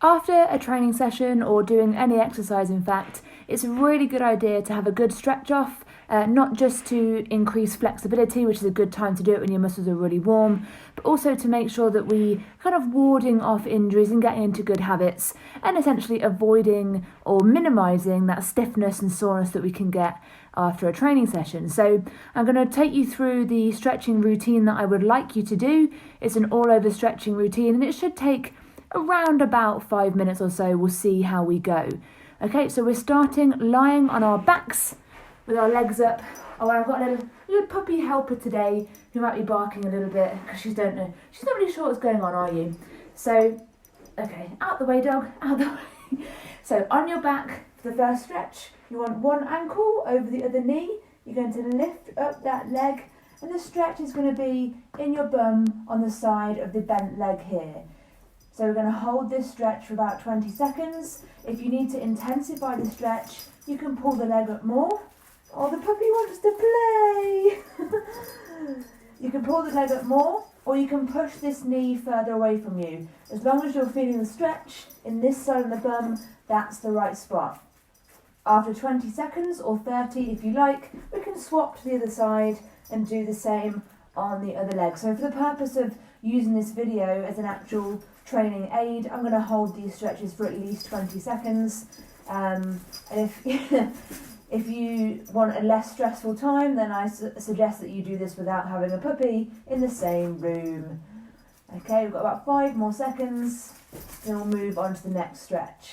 After a training session or doing any exercise, in fact, it's a really good idea to have a good stretch off, not just to increase flexibility, which is a good time to do it when your muscles are really warm, but also to make sure that we kind of warding off injuries and getting into good habits and essentially avoiding or minimising that stiffness and soreness that we can get after a training session. So I'm going to take you through the stretching routine that I would like you to do. It's an all-over stretching routine and it should take around about 5 minutes or so. We'll see how we go. Okay, so we're starting lying on our backs with our legs up. Oh, I've got a little puppy helper today who might be barking a little bit because she's not really sure what's going on, are you? So, okay, out the way, dog, out the way. So on your back for the first stretch, you want one ankle over the other knee. You're going to lift up that leg and the stretch is going to be in your bum on the side of the bent leg here. So we're going to hold this stretch for about 20 seconds. If you need to intensify the stretch, you can pull the leg up more. Oh, the puppy wants to play. You can pull the leg up more, or you can push this knee further away from you. As long as you're feeling the stretch in this side of the bum, that's the right spot. After 20 seconds, or 30 if you like, we can swap to the other side and do the same on the other leg. So for the purpose of using this video as an actual training aid, I'm going to hold these stretches for at least 20 seconds. And if you want a less stressful time, then I suggest that you do this without having a puppy in the same room. Okay, we've got about 5 more seconds, then we'll move on to the next stretch.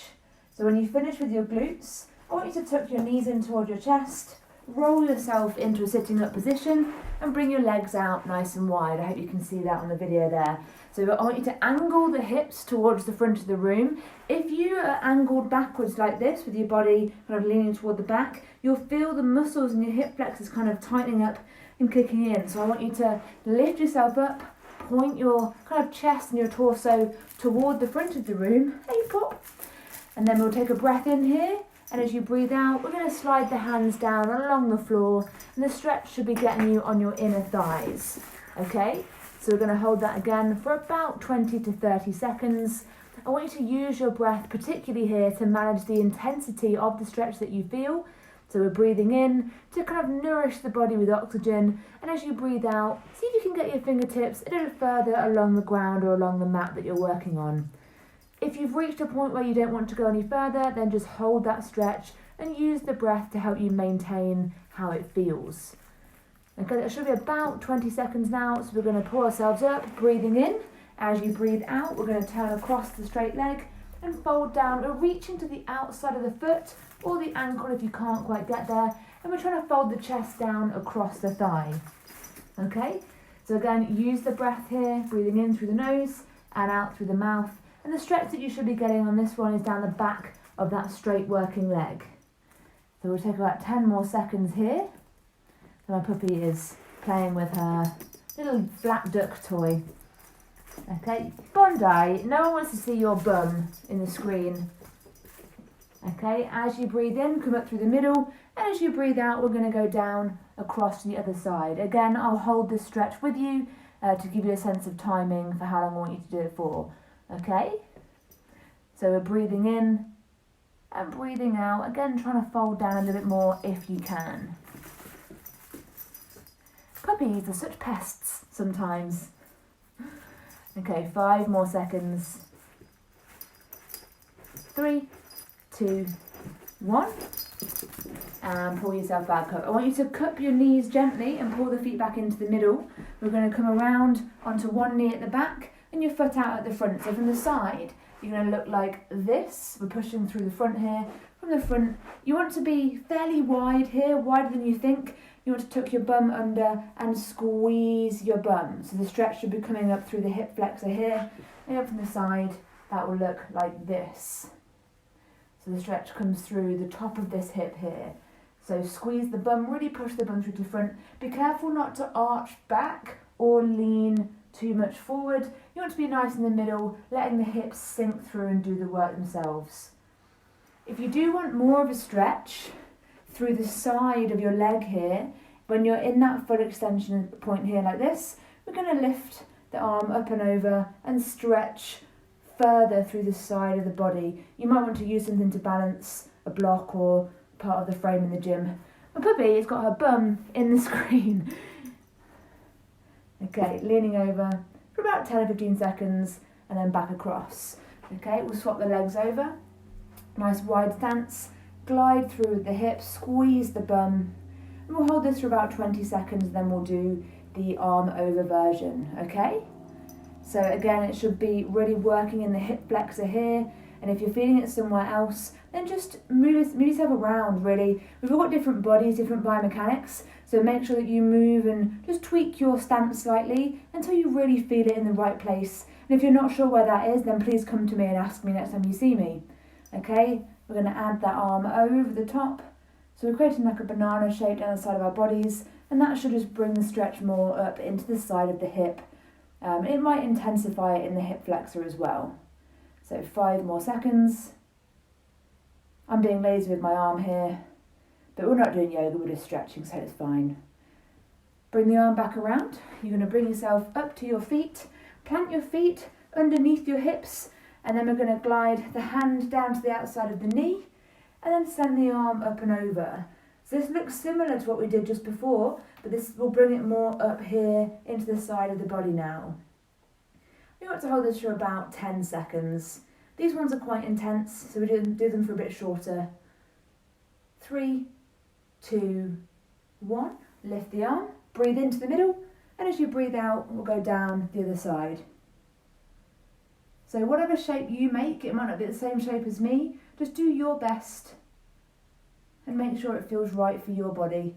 So when you finish with your glutes, I want you to tuck your knees in toward your chest, roll yourself into a sitting up position and bring your legs out nice and wide. I hope you can see that on the video there. So I want you to angle the hips towards the front of the room. If you are angled backwards like this with your body kind of leaning toward the back, you'll feel the muscles in your hip flexors kind of tightening up and kicking in. So I want you to lift yourself up, point your kind of chest and your torso toward the front of the room. Hey, pop. And then we'll take a breath in here. And as you breathe out, we're going to slide the hands down along the floor and the stretch should be getting you on your inner thighs. Okay, so we're going to hold that again for about 20 to 30 seconds. I want you to use your breath, particularly here, to manage the intensity of the stretch that you feel. So we're breathing in to kind of nourish the body with oxygen. And as you breathe out, see if you can get your fingertips a little further along the ground or along the mat that you're working on. If you've reached a point where you don't want to go any further, then just hold that stretch and use the breath to help you maintain how it feels. Okay, that should be about 20 seconds now, so we're going to pull ourselves up, breathing in. As you breathe out, we're going to turn across the straight leg and fold down. We're reaching to the outside of the foot or the ankle if you can't quite get there, and we're trying to fold the chest down across the thigh. Okay, so again, use the breath here, breathing in through the nose and out through the mouth. And the stretch that you should be getting on this one is down the back of that straight working leg. So we'll take about 10 more seconds here. So my puppy is playing with her little black duck toy. Okay, Bondi, no one wants to see your bum in the screen. Okay, as you breathe in, come up through the middle. And as you breathe out, we're going to go down across to the other side. Again, I'll hold this stretch with you to give you a sense of timing for how long I want you to do it for. Okay, so we're breathing in and breathing out. Again, trying to fold down a little bit more if you can. Puppies are such pests sometimes. Okay, 5 more seconds. 3, 2, 1. And pull yourself back up. I want you to cup your knees gently and pull the feet back into the middle. We're going to come around onto one knee at the back and your foot out at the front. So from the side, you're going to look like this. We're pushing through the front here. From the front, you want to be fairly wide here, wider than you think. You want to tuck your bum under and squeeze your bum. So the stretch should be coming up through the hip flexor here. And up from the side, that will look like this. So the stretch comes through the top of this hip here. So squeeze the bum, really push the bum through to the front. Be careful not to arch back or lean too much forward. You want to be nice in the middle, letting the hips sink through and do the work themselves. If you do want more of a stretch through the side of your leg here, when you're in that full extension point here like this, we're going to lift the arm up and over and stretch further through the side of the body. You might want to use something to balance a block or part of the frame in the gym. My puppy has got her bum in the screen. Okay, leaning over for about 10 or 15 seconds and then back across. Okay, we'll swap the legs over. Nice wide stance, glide through with the hips, squeeze the bum. And we'll hold this for about 20 seconds, then we'll do the arm over version, okay? So again, it should be really working in the hip flexor here. And if you're feeling it somewhere else, then just move yourself around, really. We've all got different bodies, different biomechanics. So make sure that you move and just tweak your stance slightly until you really feel it in the right place. And if you're not sure where that is, then please come to me and ask me next time you see me. Okay, we're going to add that arm over the top. So we're creating like a banana shape down the side of our bodies, and that should just bring the stretch more up into the side of the hip. It might intensify it in the hip flexor as well. So 5 more seconds. I'm being lazy with my arm here, but we're not doing yoga, we're just stretching, so it's fine. Bring the arm back around. You're going to bring yourself up to your feet, plant your feet underneath your hips, and then we're going to glide the hand down to the outside of the knee, and then send the arm up and over. So this looks similar to what we did just before, but this will bring it more up here into the side of the body now. We want to hold this for about 10 seconds. These ones are quite intense, so we do them for a bit shorter. 3, 2, 1. Lift the arm, breathe into the middle, and as you breathe out, we'll go down the other side. So whatever shape you make, it might not be the same shape as me, just do your best and make sure it feels right for your body.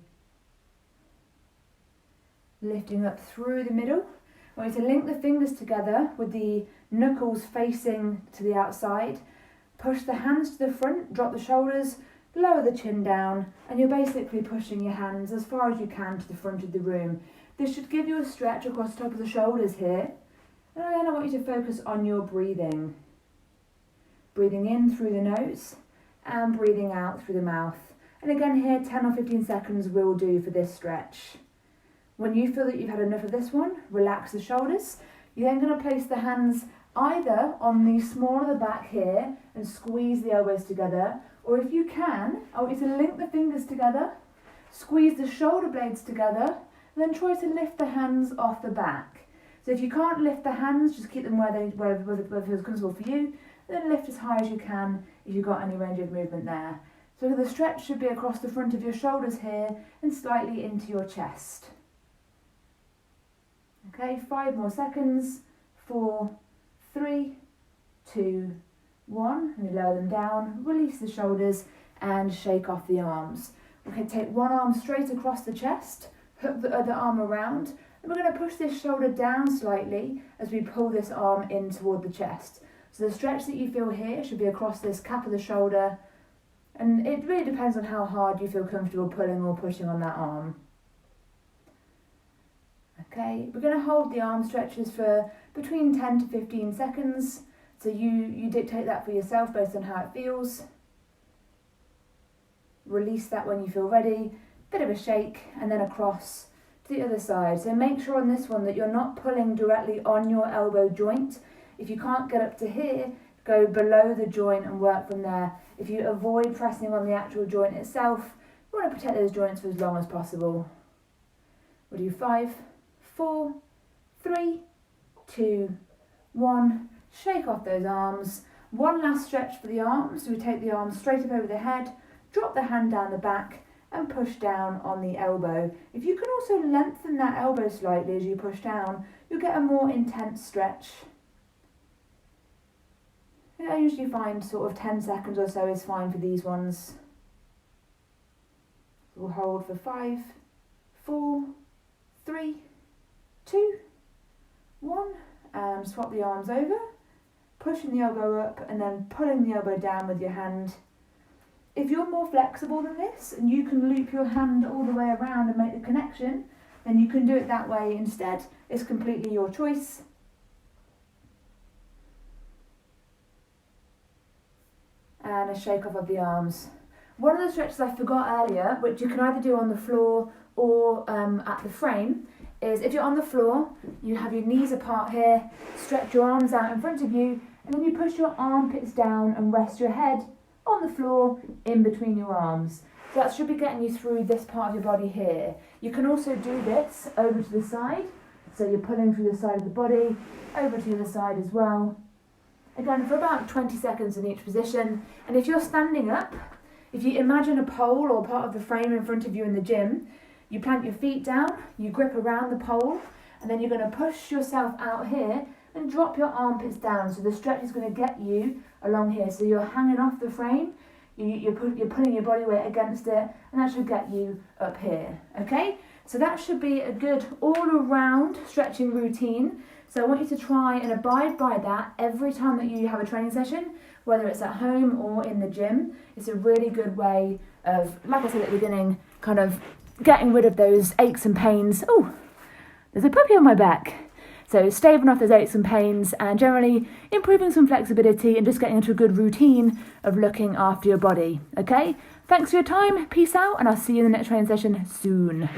Lifting up through the middle. I want you to link the fingers together with the knuckles facing to the outside. Push the hands to the front, drop the shoulders, lower the chin down, and you're basically pushing your hands as far as you can to the front of the room. This should give you a stretch across the top of the shoulders here. And again, I want you to focus on your breathing. Breathing in through the nose and breathing out through the mouth. And again here, 10 or 15 seconds will do for this stretch. When you feel that you've had enough of this one, relax the shoulders. You're then going to place the hands either on the small of the back here and squeeze the elbows together, or if you can, I want you to link the fingers together, squeeze the shoulder blades together, and then try to lift the hands off the back. So if you can't lift the hands, just keep them where it feels comfortable for you, then lift as high as you can if you've got any range of movement there. So the stretch should be across the front of your shoulders here and slightly into your chest. Okay, 5 more seconds. 4, 3, 2, 1. And we lower them down, release the shoulders and shake off the arms. Okay, take one arm straight across the chest, hook the other arm around, and we're going to push this shoulder down slightly as we pull this arm in toward the chest. So the stretch that you feel here should be across this cap of the shoulder, and it really depends on how hard you feel comfortable pulling or pushing on that arm. Okay, we're going to hold the arm stretches for between 10 to 15 seconds, so you dictate that for yourself based on how it feels. Release that when you feel ready, bit of a shake, and then across to the other side. So make sure on this one that you're not pulling directly on your elbow joint. If you can't get up to here, go below the joint and work from there. If you avoid pressing on the actual joint itself, you want to protect those joints for as long as possible. We'll do 5, 4, 3, 2, 1. Shake off those arms. One last stretch for the arms. So we take the arms straight up over the head, drop the hand down the back and push down on the elbow. If you can also lengthen that elbow slightly as you push down, you'll get a more intense stretch. I usually find sort of 10 seconds or so is fine for these ones. We'll hold for 5, 4, 3, 2, 1, and swap the arms over, pushing the elbow up and then pulling the elbow down with your hand. If you're more flexible than this and you can loop your hand all the way around and make the connection, then you can do it that way instead. It's completely your choice. And a shake off of the arms. One of the stretches I forgot earlier, which you can either do on the floor or at the frame, is if you're on the floor, you have your knees apart here, stretch your arms out in front of you, And then you push your armpits down and rest your head on the floor in between your arms. So that should be getting you through this part of your body here. You can also do this over to the side. So you're pulling through the side of the body, over to the other side as well. Again, for about 20 seconds in each position. And if you're standing up, if you imagine a pole or part of the frame in front of you in the gym, you plant your feet down, you grip around the pole, and then you're going to push yourself out here and drop your armpits down. So the stretch is going to get you along here. So you're hanging off the frame, you're putting your body weight against it, and that should get you up here, okay? So that should be a good all-around stretching routine. So I want you to try and abide by that every time that you have a training session, whether it's at home or in the gym. It's a really good way of, like I said at the beginning, kind of getting rid of those aches and pains. Oh, there's a puppy on my back. So staving off those aches and pains and generally improving some flexibility and just getting into a good routine of looking after your body, okay? Thanks for your time, peace out, and I'll see you in the next training session soon.